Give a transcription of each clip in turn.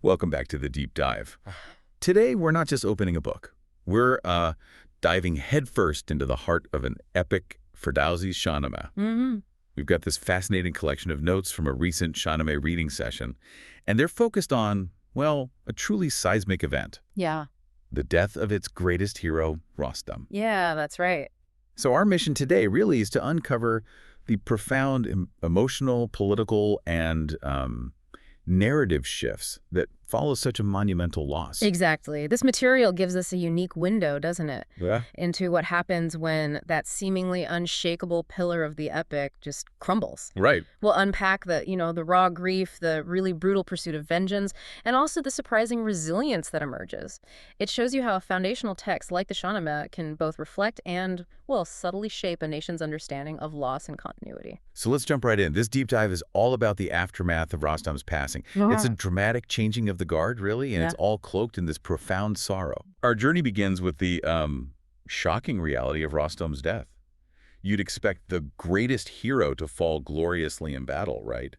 Welcome back to the Deep Dive. Today, we're not just opening a book. We're diving headfirst into the heart of an epic Ferdowsi's Shahnameh. We've got this fascinating collection of notes from a recent Shahnameh reading session, and they're focused on, well, a truly seismic event. Yeah. The death of its greatest hero, Rostam. Yeah, that's right. So our mission today really is to uncover the profound emotional, political, and narrative shifts that follow such a monumental loss. Exactly. This material gives us a unique window, doesn't it? Yeah. Into what happens when that seemingly unshakable pillar of the epic just crumbles. Right. We'll unpack the raw grief, the really brutal pursuit of vengeance, and also the surprising resilience that emerges. It shows you how a foundational text like the Shahnameh can both reflect and, well, subtly shape a nation's understanding of loss and continuity. So let's jump right in. This deep dive is all about the aftermath of Rostam's passing. It's a dramatic changing of the guard, really, and it's all cloaked in this profound sorrow. Our journey begins with the shocking reality of Rostam's death. You'd expect the greatest hero to fall gloriously in battle, right?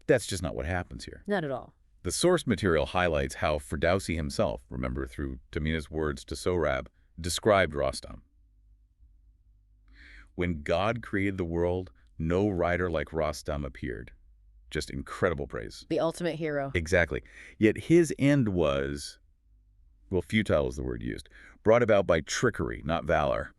That's just not what happens here. Not at all. The source material highlights how Ferdowsi himself, remember through Demis's words to Sohrab, described Rostam. When God created the world, no rider like Rostam appeared. Just incredible praise. The ultimate hero. Exactly. Yet his end was, well, futile is the word used, brought about by trickery, not valor,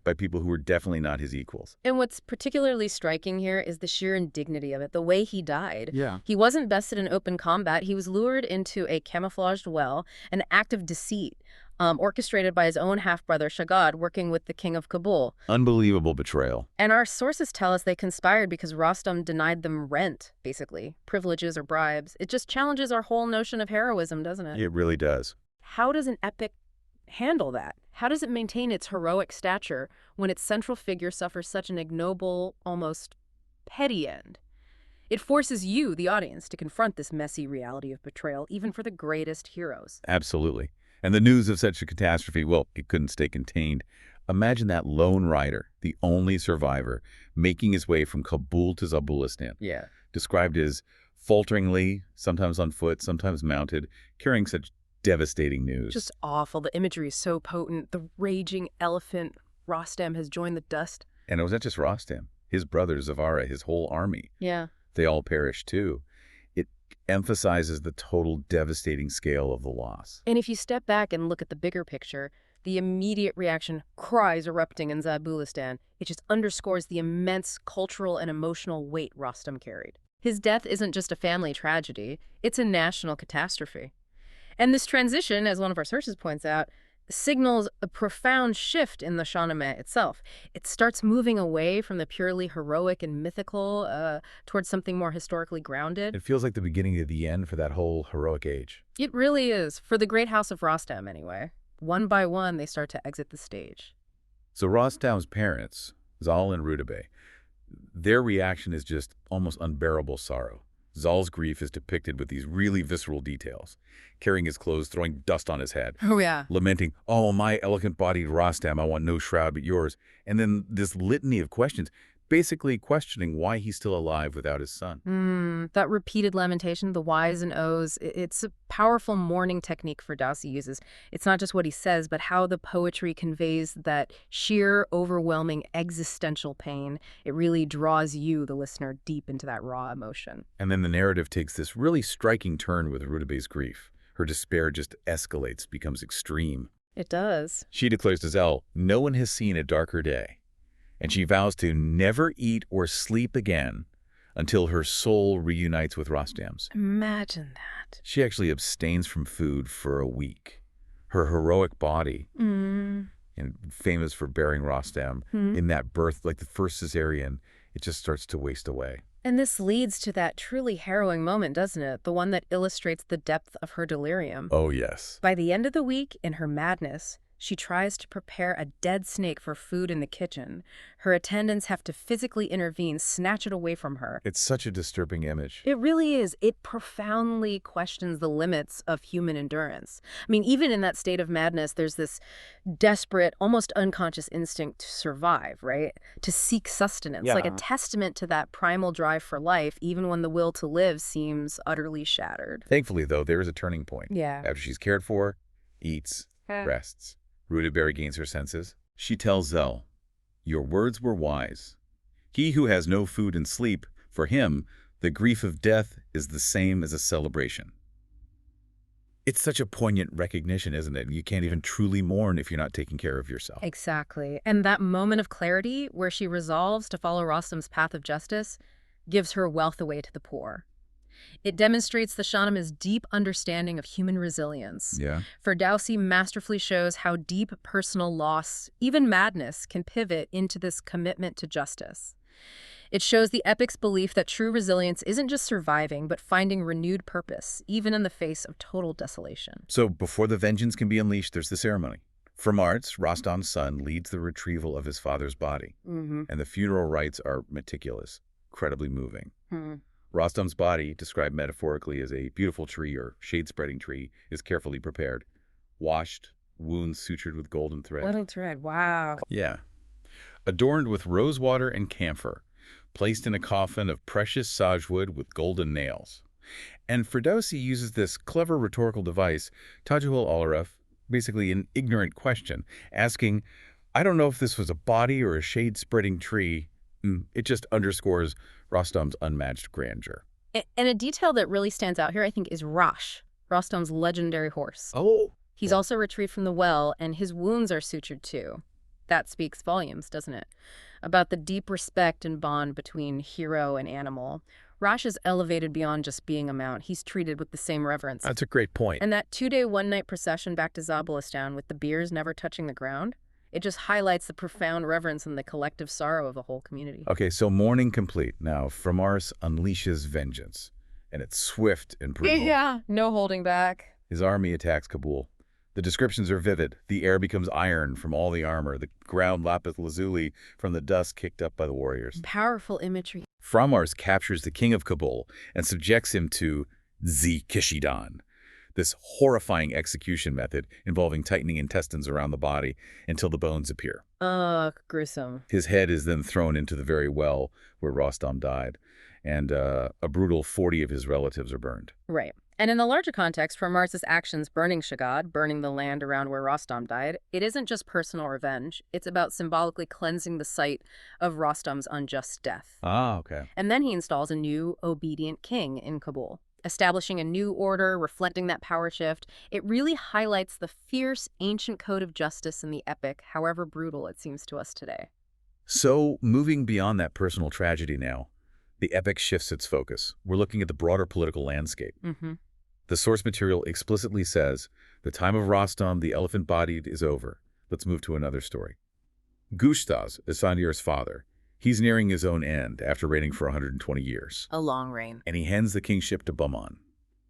by people who were definitely not his equals. And what's particularly striking here is the sheer indignity of it, the way he died. Yeah. He wasn't bested in open combat. He was lured into a camouflaged well, an act of deceit, orchestrated by his own half-brother Shagad, working with the King of Kabul. Unbelievable betrayal. And our sources tell us they conspired because Rostam denied them rent, basically, privileges or bribes. It just challenges our whole notion of heroism, doesn't it? It really does. How does an epic handle that? How does it maintain its heroic stature when its central figure suffers such an ignoble, almost petty end? It forces you, the audience, to confront this messy reality of betrayal, even for the greatest heroes. Absolutely. And the news of such a catastrophe, well, it couldn't stay contained. Imagine that lone rider, the only survivor, making his way from Kabul to Zabulistan. Yeah. Described as falteringly, sometimes on foot, sometimes mounted, carrying such devastating news. Just awful. The imagery is so potent. The raging elephant, Rostam, has joined the dust. And it wasn't just Rostam. His brother, Zavara, his whole army. Yeah. They all perished too. It emphasizes the total devastating scale of the loss. And if you step back and look at the bigger picture, the immediate reaction, cries erupting in Zabulistan, it just underscores the immense cultural and emotional weight Rostam carried. His death isn't just a family tragedy, it's a national catastrophe. And this transition, as one of our sources points out, signals a profound shift in the Shahnameh itself. It starts moving away from the purely heroic and mythical towards something more historically grounded. It feels like the beginning of the end for that whole heroic age. It really is, for the great house of Rostam anyway. One by one, they start to exit the stage. So Rostam's parents, Zal and Rudabeh, their reaction is just almost unbearable sorrow. Zal's grief is depicted with these really visceral details, carrying his clothes, throwing dust on his head. Oh, yeah. Lamenting, "Oh, my elegant-bodied Rostam, I want no shroud but yours." And then this litany of questions, basically questioning why he's still alive without his son. That repeated lamentation, the Y's and O's, it's a powerful mourning technique Ferdowsi uses. It's not just what he says, but how the poetry conveys that sheer, overwhelming existential pain. It really draws you, the listener, deep into that raw emotion. And then the narrative takes this really striking turn with Rudabeh's grief. Her despair just escalates, becomes extreme. It does. She declares to Zal, "No one has seen a darker day." And she vows to never eat or sleep again until her soul reunites with Rostam's. Imagine that. She actually abstains from food for a week. Her heroic body, and famous for bearing Rostam, in that birth, like the first cesarean, it just starts to waste away. And this leads to that truly harrowing moment, doesn't it? The one that illustrates the depth of her delirium. Oh, yes. By the end of the week, in her madness, She tries to prepare a dead snake for food in the kitchen. Her attendants have to physically intervene, snatch it away from her. It's such a disturbing image. It really is. It profoundly questions the limits of human endurance. I mean, even in that state of madness, there's this desperate, almost unconscious instinct to survive, right? To seek sustenance, like a testament to that primal drive for life, even when the will to live seems utterly shattered. Thankfully, though, there is a turning point. Yeah. After she's cared for, eats, rests, Rudabeh regains her senses. She tells Zal, "Your words were wise. He who has no food and sleep, for him, the grief of death is the same as a celebration." It's such a poignant recognition, isn't it? You can't even truly mourn if you're not taking care of yourself. Exactly. And that moment of clarity where she resolves to follow Rostam's path of justice gives her wealth away to the poor. It demonstrates the Shahnameh's deep understanding of human resilience. Yeah. Ferdowsi masterfully shows how deep personal loss, even madness, can pivot into this commitment to justice. It shows the epic's belief that true resilience isn't just surviving, but finding renewed purpose, even in the face of total desolation. So before the vengeance can be unleashed, there's the ceremony. Faramarz, Rostam's son, leads the retrieval of his father's body. And the funeral rites are meticulous, incredibly moving. Rostam's body, described metaphorically as a beautiful tree or shade-spreading tree, is carefully prepared. Washed, wounds sutured with golden thread. Little thread, wow. Yeah. Adorned with rosewater and camphor, placed in a coffin of precious sagewood with golden nails. And Ferdowsi uses this clever rhetorical device, Tajul al-Araf, basically an ignorant question, asking, I don't know if this was a body or a shade-spreading tree. It just underscores Rostam's unmatched grandeur. And a detail that really stands out here, I think, is Rosh, Rostam's legendary horse. Oh. He's also retrieved from the well, and his wounds are sutured too. That speaks volumes, doesn't it? About the deep respect and bond between hero and animal. Rosh is elevated beyond just being a mount. He's treated with the same reverence. That's a great point. And that 2-day, 1-night procession back to Zabulistan with the biers never touching the ground, it just highlights the profound reverence and the collective sorrow of the whole community. Okay, so mourning complete. Now, Faramarz unleashes vengeance, and it's swift and brutal. Yeah, no holding back. His army attacks Kabul. The descriptions are vivid. The air becomes iron from all the armor, the ground lapis lazuli from the dust kicked up by the warriors. Powerful imagery. Faramarz captures the king of Kabul and subjects him to Kishidan, this horrifying execution method involving tightening intestines around the body until the bones appear. Gruesome. His head is then thrown into the very well where Rostam died, and a brutal 40 of his relatives are burned. Right. And in the larger context, Faramarz' actions burning Shagad, burning the land around where Rostam died, it isn't just personal revenge. It's about symbolically cleansing the site of Rostam's unjust death. Ah, okay. And then he installs a new, obedient king in Kabul, establishing a new order, reflecting that power shift. It really highlights the fierce, ancient code of justice in the epic, however brutal it seems to us today. So, moving beyond that personal tragedy now, the epic shifts its focus. We're looking at the broader political landscape. The source material explicitly says, the time of Rostam, the elephant-bodied, is over. Let's move to another story. Goshtasb is Sandir's father. He's nearing his own end after reigning for 120 years. A long reign. And he hands the kingship to Bahman.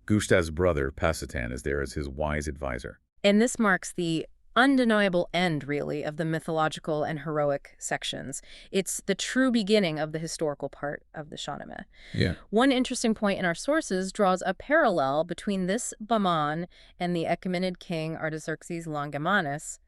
Goshtasb's brother, Pasatan, is there as his wise advisor. And this marks the undeniable end, really, of the mythological and heroic sections. It's the true beginning of the historical part of the Shahnameh. Yeah. One interesting point in our sources draws a parallel between this Bahman and the Achaemenid king Artaxerxes Longimanus,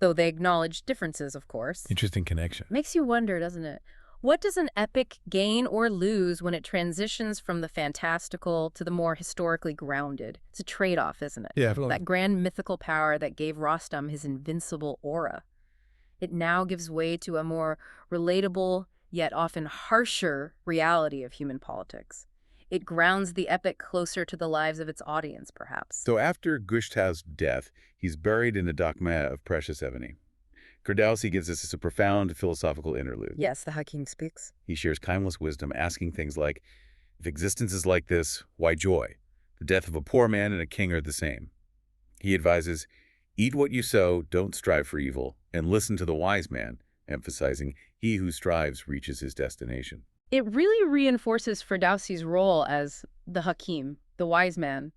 though they acknowledge differences, of course. Interesting connection. Makes you wonder, doesn't it? What does an epic gain or lose when it transitions from the fantastical to the more historically grounded? It's a trade-off, isn't it? Yeah, that grand mythical power that gave Rostam his invincible aura. It now gives way to a more relatable, yet often harsher reality of human politics. It grounds the epic closer to the lives of its audience, perhaps. So after Goshtasb's death, he's buried in a dakmeh of precious ebony. Ferdowsi gives us a profound philosophical interlude. Yes, the Hakim speaks. He shares timeless wisdom, asking things like, if existence is like this, why joy? The death of a poor man and a king are the same. He advises, eat what you sow, don't strive for evil, and listen to the wise man, emphasizing, he who strives reaches his destination. It really reinforces Ferdowsi's role as the Hakim, the wise man.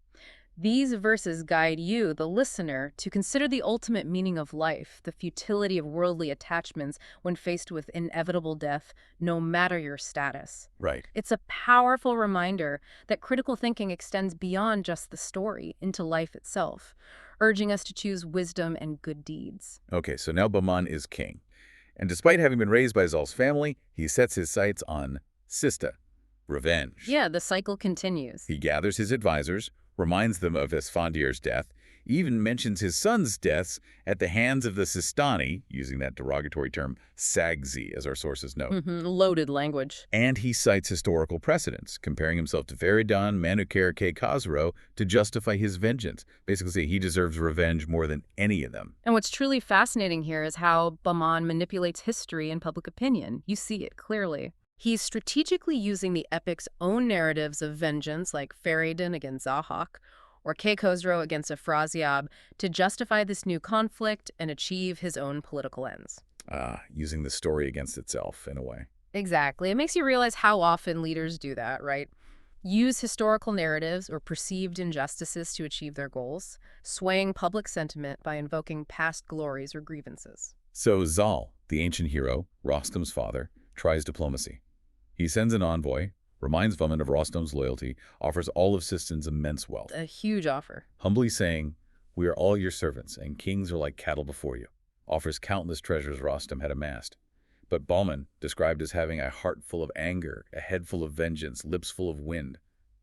These verses guide you, the listener, to consider the ultimate meaning of life, the futility of worldly attachments when faced with inevitable death, no matter your status. Right. It's a powerful reminder that critical thinking extends beyond just the story into life itself, urging us to choose wisdom and good deeds. Okay, so now Bahman is king. And despite having been raised by Zal's family, he sets his sights on Sista, revenge. Yeah, the cycle continues. He gathers his advisors, reminds them of Esfandiar's death, even mentions his son's deaths at the hands of the Sistani, using that derogatory term Sagzi, as our sources note. Loaded language. And he cites historical precedents, comparing himself to Feridun, Manukar K. Khosrow to justify his vengeance. Basically, say he deserves revenge more than any of them. And what's truly fascinating here is how Bahman manipulates history and public opinion. You see it clearly. He's strategically using the epic's own narratives of vengeance, like Feridun against Zahak, or K. Khosrow against Afrasiab, to justify this new conflict and achieve his own political ends. Using the story against itself, in a way. Exactly. It makes you realize how often leaders do that, right? Use historical narratives or perceived injustices to achieve their goals, swaying public sentiment by invoking past glories or grievances. So Zal, the ancient hero, Rostam's father, tries diplomacy. He sends an envoy, reminds Bahman of Rostam's loyalty, offers all of Sistan's immense wealth. A huge offer. Humbly saying, "We are all your servants, and kings are like cattle before you." Offers countless treasures Rostam had amassed. But Bahman, described as having a heart full of anger, a head full of vengeance, lips full of wind,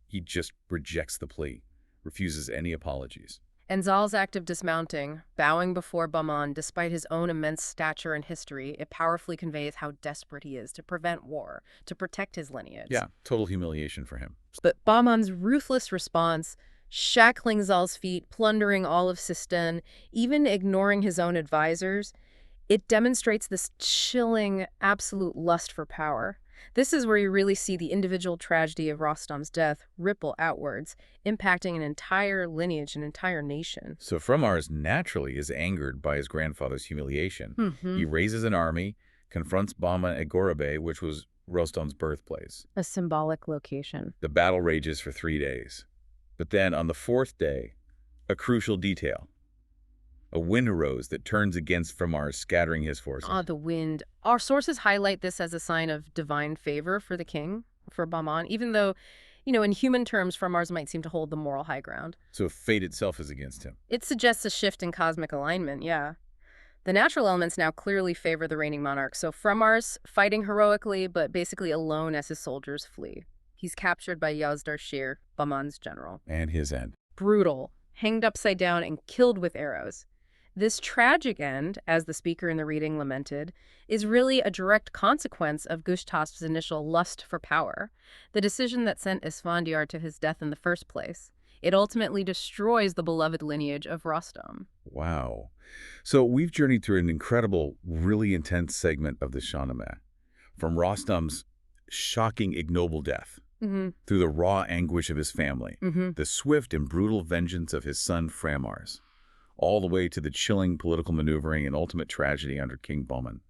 he just rejects the plea, refuses any apologies. And Zal's act of dismounting, bowing before Bahman despite his own immense stature and history, it powerfully conveys how desperate he is to prevent war, to protect his lineage. Yeah, total humiliation for him. But Bahman's ruthless response, shackling Zal's feet, plundering all of Sistan, even ignoring his own advisors, it demonstrates this chilling, absolute lust for power. This is where you really see the individual tragedy of Rostam's death ripple outwards, impacting an entire lineage, an entire nation. So Faramarz naturally is angered by his grandfather's humiliation. He raises an army, confronts Bahman at Rudabeh, which was Rostam's birthplace. A symbolic location. The battle rages for 3 days. But then on the 4th day, a crucial detail. A wind arose that turns against Faramarz, scattering his forces. The wind. Our sources highlight this as a sign of divine favor for the king, for Bahman, even though, in human terms, Faramarz might seem to hold the moral high ground. So fate itself is against him. It suggests a shift in cosmic alignment, yeah. The natural elements now clearly favor the reigning monarch, so Faramarz fighting heroically, but basically alone as his soldiers flee. He's captured by Yazdar, Bahman's general. And his end. Brutal, hanged upside down and killed with arrows. This tragic end, as the speaker in the reading lamented, is really a direct consequence of Goshtasb's initial lust for power, the decision that sent Esfandiar to his death in the first place. It ultimately destroys the beloved lineage of Rostam. Wow. So we've journeyed through an incredible, really intense segment of the Shahnameh, from Rostam's shocking, ignoble death, through the raw anguish of his family, the swift and brutal vengeance of his son Faramarz, all the way to the chilling political maneuvering and ultimate tragedy under King Bahman.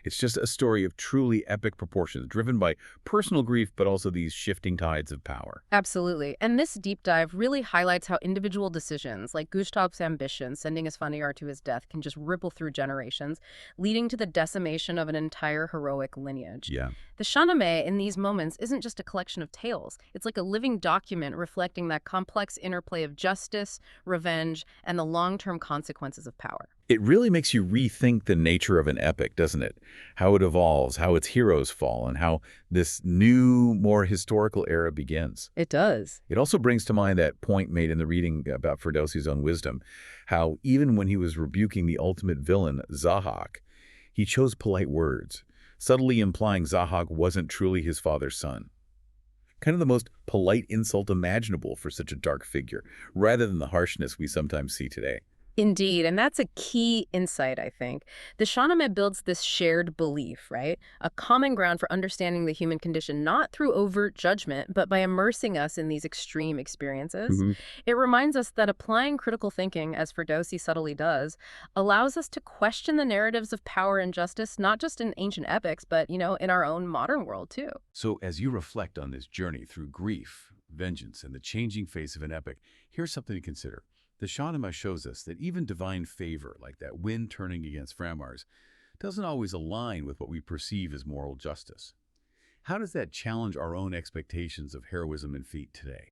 It's just a story of truly epic proportions, driven by personal grief, but also these shifting tides of power. Absolutely. And this deep dive really highlights how individual decisions, like Goshtasb's ambition, sending Esfandiar to his death, can just ripple through generations, leading to the decimation of an entire heroic lineage. Yeah. The Shahnameh in these moments isn't just a collection of tales. It's like a living document reflecting that complex interplay of justice, revenge, and the long-term consequences of power. It really makes you rethink the nature of an epic, doesn't it? How it evolves, how its heroes fall, and how this new, more historical era begins. It does. It also brings to mind that point made in the reading about Ferdowsi's own wisdom, how even when he was rebuking the ultimate villain, Zahak, he chose polite words, subtly implying Zahak wasn't truly his father's son. Kind of the most polite insult imaginable for such a dark figure, rather than the harshness we sometimes see today. Indeed, and that's a key insight, I think. The Shahnameh builds this shared belief, right? A common ground for understanding the human condition, not through overt judgment, but by immersing us in these extreme experiences. It reminds us that applying critical thinking, as Ferdowsi subtly does, allows us to question the narratives of power and justice, not just in ancient epics, but, in our own modern world, too. So as you reflect on this journey through grief, vengeance, and the changing face of an epic, here's something to consider. The Shahnameh shows us that even divine favor, like that wind turning against Faramarz, doesn't always align with what we perceive as moral justice. How does that challenge our own expectations of heroism and feat today?